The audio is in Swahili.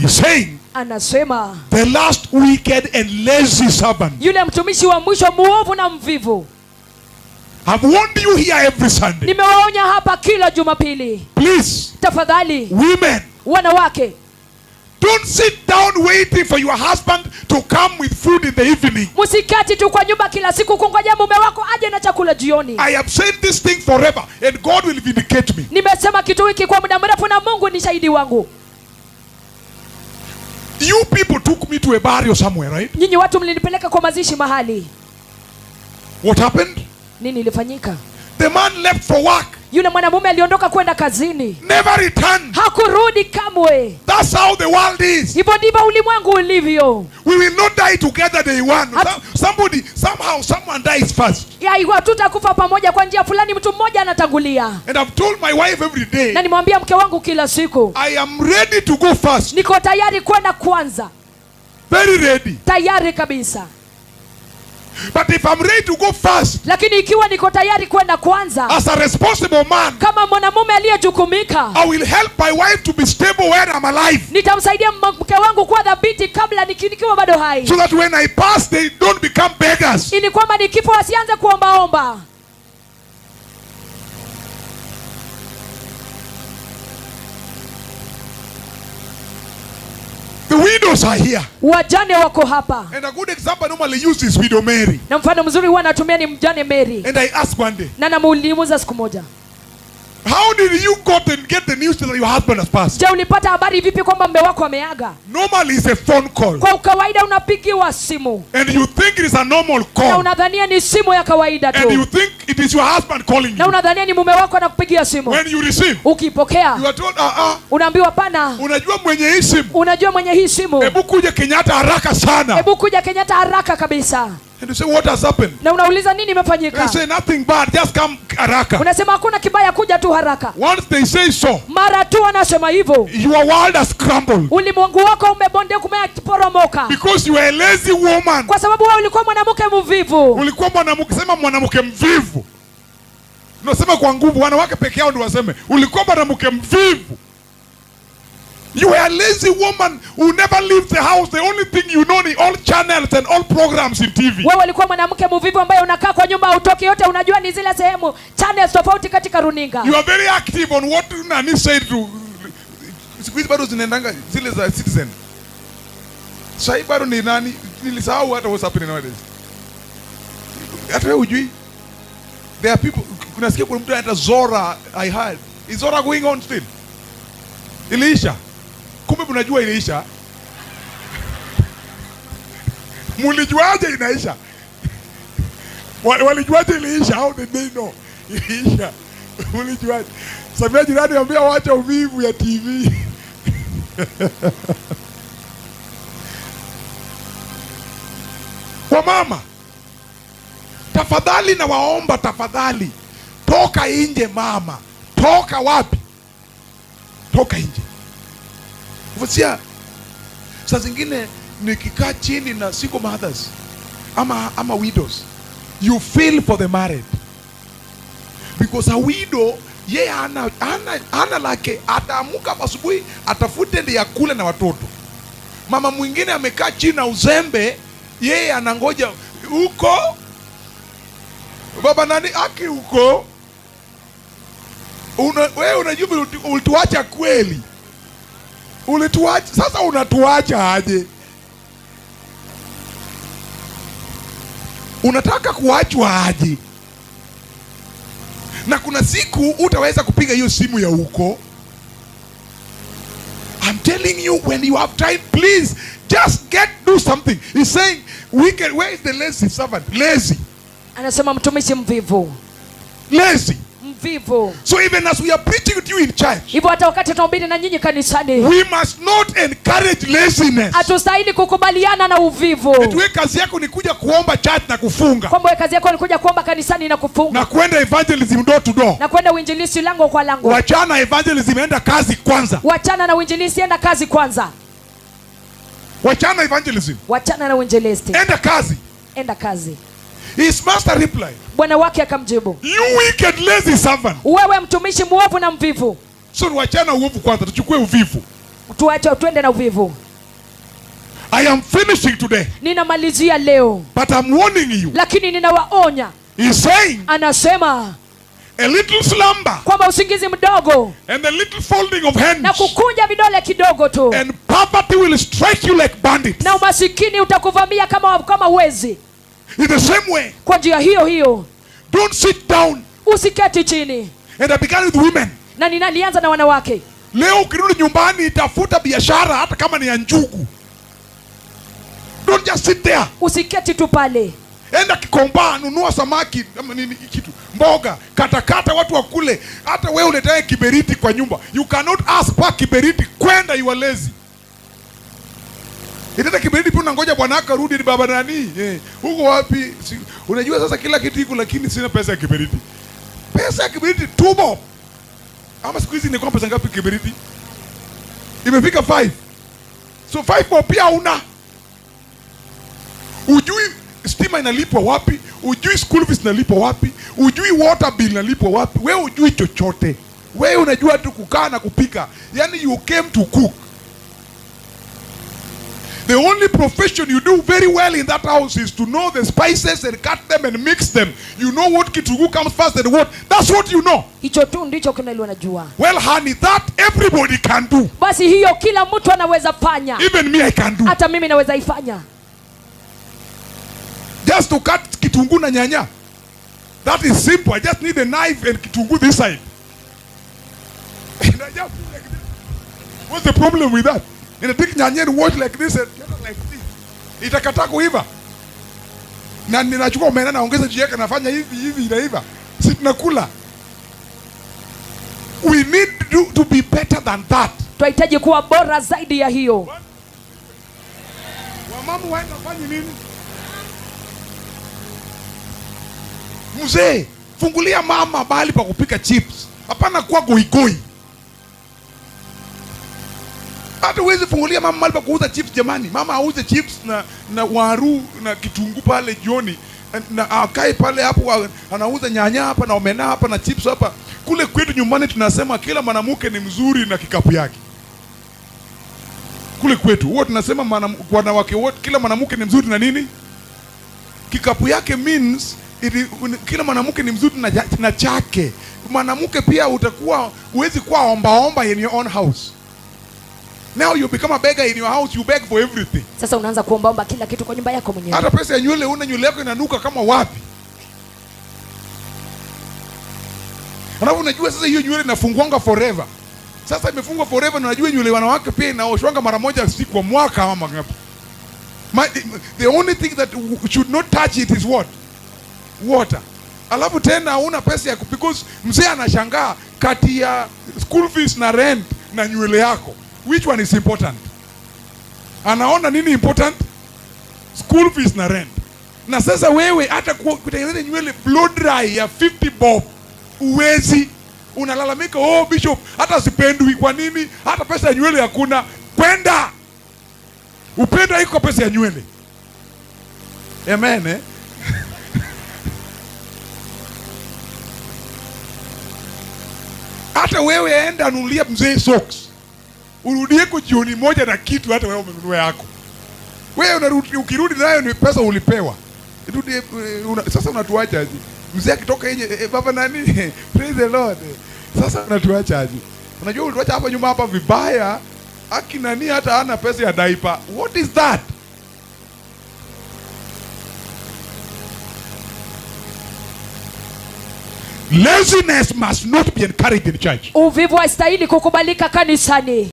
He's saying, anasema the last wicked and lazy servant. yule mtumishi wa mwisho muovu na mvivu. I've warned you here every Sunday. Nimewaonya hapa kila Jumapili. Please, Tafadhali women, wanawake, don't sit down waiting for your husband to come with food in the evening. msiketi tu kwa nyumba kila siku kungoja mume wako aje na chakula jioni. I have said this thing forever and God will vindicate me. Nimesema kitu hiki kwa muda mrefu na Mungu ni shahidi wangu. You people took me to a burial somewhere, right? Nyinyi watu mlinipeleka kwa mazishi mahali. What happened? Nini ilifanyika? The man left for work. Yule mwanamume aliondoka kwenda kazini. Never returned. Hakurudi kamwe. That's how the world is. Hivyo ndivyo ulimwengu ulivyo. We will not die together day one. Someone dies first. Ya tutakufa pamoja kwa njia fulani, mtu mmoja anatangulia. And I've told my wife every day, Na nimwambia mke wangu kila siku, I am ready to go first. niko tayari kwenda kwanza. Very ready. Tayari kabisa. But if I'm ready to go first, Lakini ikiwa niko tayari kwenda kwanza, as a responsible man, kama mwanamume aliyejukumika, I will help my wife to be stable when I'm alive. nitamsaidia mke wangu kuwa dhabiti kabla nikiwa bado hai. So that when I pass, they don't become beggars. Ili kwamba nikifa wasianze kuombaomba. The widows are here. Wajane wako hapa. And a good example I normally use is widow Mary. Na mfano mzuri huwa natumia ni mjane Mary. And I asked one day, Na namuuliza siku moja, how did you go and get the news that your husband has passed? je, ulipata habari vipi kwamba mume wako ameaga? Normally it's a phone call. Kwa kawaida unapigiwa simu. And you think it is a normal Na call. unadhania ni simu ya kawaida And you tu. think it is your husband calling Na you. unadhania ni mume wako anakupigia simu. When you receive, Ukipokea, you are told, unaambiwa pana, unajua mwenye hii simu, unajua mwenye hii simu, hebu kuja Kenyatta haraka sana. hebu kuja Kenyatta haraka kabisa. And you say, what has happened? Na unauliza nini They imefanyika? say nothing bad, just come haraka. Unasema hakuna kibaya, kuja tu haraka. Once they say so, Mara tu wanasema hivyo, your world has crumbled. ulimwengu wako umebondeka, umeporomoka. Because you are a lazy woman. Kwa sababu wewe ulikuwa mwanamke mvivu. Ulikuwa mwanamke, sema mwanamke mvivu. Unasema kwa nguvu, wanawake peke yao ndio waseme. Ulikuwa mwanamke mvivu. You are a lazy woman who never leaves the house. The only thing you know is all channels and all programs in TV. Wewe ulikuwa mwanamke mvivu ambaye unakaa kwa nyumba, utoke, yote unajua ni zile sehemu channels tofauti katika runinga. You are very active on what Nani said to. Siku hizi bado zinaendanga zile za Citizen. Sasa bado ni nani? Nilisahau hata what's happening nowadays. Hata wewe hujui. There are people, kunasikia kuna mtu anaitwa Zora, I heard. Is Zora going on still? Iliisha. Kumbe mnajua iliisha. Mulijuaje inaisha? Walijuaje iliisha? How did they know? Iliisha. Mulijuaje? Samia jirani ambia wacha uvivu ya TV. Wamama, tafadhali na waomba, tafadhali toka nje mama. Toka wapi? Toka nje. Kufuatia saa zingine nikikaa chini na single mothers ama widows, you feel for the married, because a widow yeye ana lake, ataamuka asubuhi atafute ndiye akule na watoto. Mama mwingine amekaa chini na uzembe, yeye anangoja huko baba nani aki huko. Wewe unajua ulituacha kweli? Ulituacha, sasa unatuacha aje? Unataka kuachwa aje? Na kuna siku utaweza kupiga hiyo simu ya huko. I'm telling you, when you have time, please just do something. He's saying, where is the lazy servant? Lazy. Anasema mtumishi mvivu. Lazy. Mvivu. So even as we are preaching to you in church, hivyo hata wakati tunahubiri na nyinyi kanisani, we must not encourage laziness. hatustahili kukubaliana na uvivu. Wewe kazi yako ni kuja kuomba church na kufunga. Kwamba kazi yako ni kuja kuomba kanisani na kufunga. Na kwenda evangelism door to door. Na kwenda uinjilisti lango kwa lango. Wachana evangelism, enda kazi kwanza. Wachana na uinjilisti, enda kazi kwanza. Wachana evangelism. Wachana na uinjilisti. Enda kazi. Enda kazi. His master replied, bwana wake akamjibu, you wicked lazy servant. Wewe mtumishi muovu na mvivu. So wachana uovu kwanza, tuchukue uvivu. tuache twende na uvivu. I am finishing today. Ninamalizia leo. But I'm warning you. Lakini ninawaonya. He's saying, anasema, a little slumber, kwamba usingizi mdogo, and a little folding of hands, na kukunja vidole kidogo tu, and poverty will strike you like bandits. na umasikini utakuvamia kama wezi. In the same way, kwa njia hiyo hiyo, don't sit down. Usiketi chini. And I began with women. Na nilianza na wanawake. Leo ukirudi nyumbani, tafuta biashara hata kama ni ya njugu. Don't just sit there. Usiketi tu pale. Enda Kikomba, nunua samaki, nini kitu, mboga, katakata watu wakule. Hata wewe uletae kiberiti kwa nyumba. You cannot ask for kiberiti, kwenda, you are lazy. Ileta kiberiti pia unangoja bwana wako rudi, ni baba nani? Huko wapi? Unajua sasa kila kitu iko, lakini sina pesa ya kiberiti. Pesa ya kiberiti tubo. Ama siku hizi ni kwa pesa ngapi kiberiti? Imefika 5. So 5 kwa pia una. Ujui stima inalipwa wapi? Ujui school fees inalipwa wapi? Ujui water bill inalipwa wapi? Wewe ujui chochote. Wewe unajua tu kukaa na kupika. Yani you came to cook. The only profession you do very well in that house is to know the spices and cut them and mix them. You know what kitunguu comes first and what. That's what you know. Hicho tu ndicho kinalo najua. Well honey, that everybody can do. Basi hiyo kila mtu anaweza fanya. Even me I can do. Hata mimi naweza ifanya. Just to cut kitunguu na nyanya. That is simple. I just need a knife and kitunguu this side. And I just do like this. What's the problem with that? And I take nyanya and wash like this and like this. Itakataa kuiva. Na ninachukua omena naongeza juu yake, nafanya hivi inaiva. Si tunakula. We need to be better than that. Tunahitaji kuwa bora zaidi ya hiyo. Wamama waenda fanya nini? Mzee, fungulia mama mahali pa kupika chips. Hapana kuwa goigoi. Hata uwezi fungulia mama mahali pa kuuza chips jamani. Mama auze chips na waru na kitunguu pale jioni. Na akae pale hapo anauza nyanya hapa na omena hapa na chips hapa. Kule kwetu nyumbani tunasema kila mwanamke ni mzuri na kikapu yake. Kule kwetu wote tunasema wanawake wote kila mwanamke ni mzuri na nini? Kikapu yake means kila mwanamke ni mzuri na chake. Mwanamke pia utakuwa uwezi kuwa omba in your own house. Now you become a beggar in your house, you beg for everything. Sasa unaanza kuomba kila kitu kwa nyumba yako mwenyewe. Hata pesa ya nywele nywele yako inanuka kama wapi? Alafu unajua sasa hiyo nywele inafungwanga forever. Sasa imefungwa forever na unajua nywele wanawake pia inaoshwanga mara moja siku kwa mwaka ama ngapi? The only thing that should not touch it is what? Water. Alafu tena una pesa ya because mzee anashangaa kati ya school fees na rent na nywele yako. Which one is important? Anaona nini important? School fees na rent. Na sasa wewe hata kutengeneza nywele blow dry ya 50 bob uwezi, unalalamika oh bishop hata sipendwi. Kwa nini? Hata pesa ya nywele hakuna. Kwenda upenda iko pesa ya nywele. Amen eh? Hata wewe enda anunulia mzee socks. Urudie kwa jioni moja na kitu hata wewe umenunua yako. Wewe unarudi ukirudi nayo ni pesa ulipewa. Sasa unatuacha aje? Mzee akitoka nje baba nani? Praise the Lord. Sasa unatuacha aje? Unajua ulituacha hapa nyuma hapa vibaya. Aki nani hata hana pesa ya diaper. What is that? Laziness must not be encouraged in church. Uvivu haistahili kukubalika kanisani.